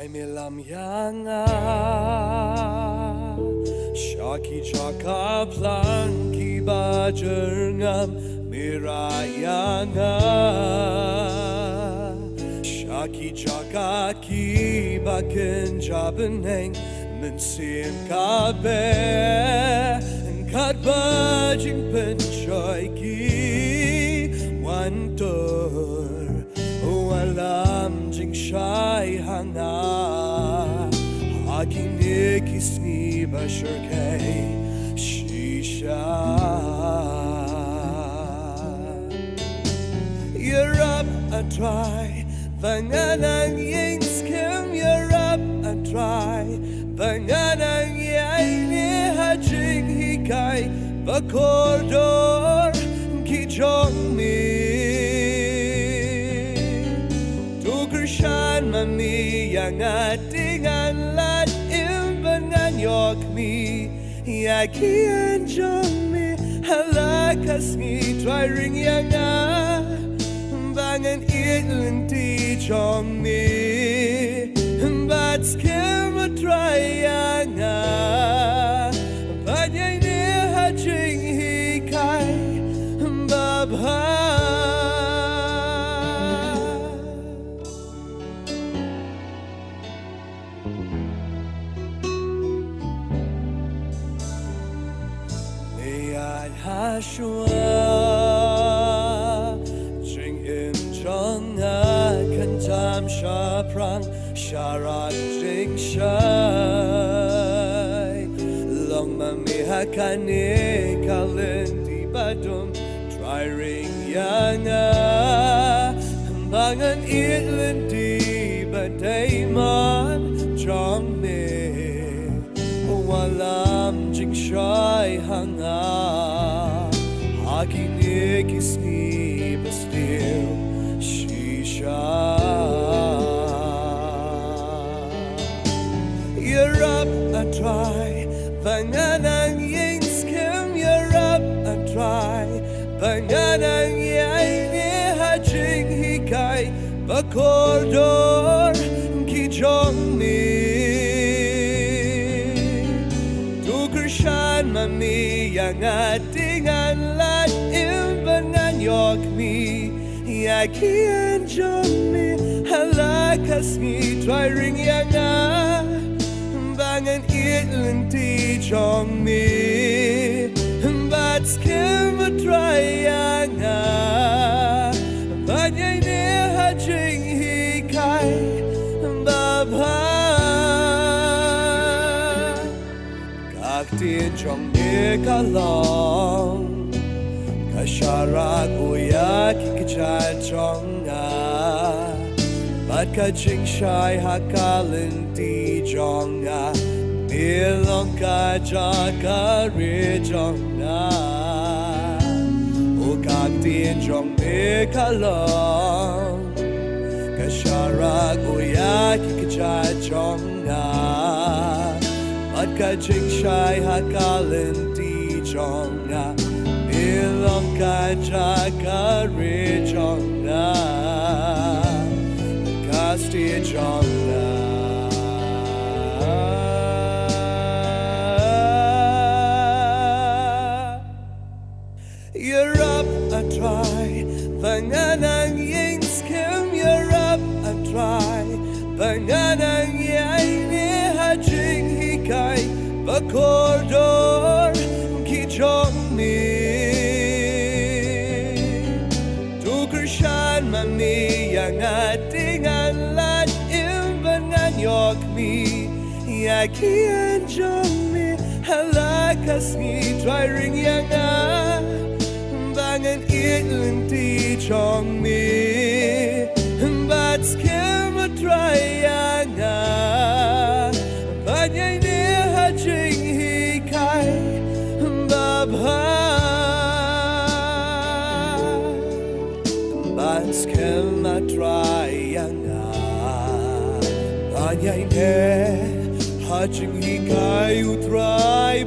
Wanlam Nga Shaki Jaka Phlang Kiba Jyrngam Rah Ia Nga Shaki Jaka Kiba Kynja Bneng Mynsiem Ka Beh Katba Jingpynshoi Wanlam Jingshai Ha Nga Kine Sngi Shyrkhei Shisha Iarap Ah Trai Ring Skhem Iarap Ah Trai Iaineh Jinghikai Kordor Ki Jong Me Kyrshan Nga Ngan Lait Im Khmih Kynja Khasi Trai Ring Ia Nga Aldrin Kharchandy Skhem Trai Ring Ia Nga Iaineh Jinghikai Babha Iaid Ha Shwa Phlang Sharai Jingshai Kine Trai Ring Ia Nga Aldrin Kharchandy Wanlam Jingshai Ha Nga Kine Sngi Shisha Iarap Ah Trai Skhem Iarap Ah Trai Iaineh Jinghikai Kordor Ki Jong Me Kyrshan Ngan Lait Im Khmih Kynja Khasi Trai Ring Ia Nga Aldrin Kharchandy Skhem Trai Ring Ia Nga Iaineh Jinghikai Babha Jong Me Kalong Kasharak Uya Kikajachonga Jingshai Ha Jonga Milong Ka Jaka Jonga Jong Me Kalong Kasharak Uya Kikajachonga Jingshai Ha Jonga Milong Ka Jaka Jonga Khasi Jonga Iarap Ah Trai Skhem Iarap Ah Trai Iaineh Jinghikai Kordor Ki Jong Me Kyrshan Ngan Lait Im Khmih Kynja Khasi Trai Ring Ia Nga Aldrin Kharchandy Skhem Trai Ring Ia Nga Iaineh Jinghikai Babha Skhem Trai Ring Ia Nga Iaineh Jinghikai Trai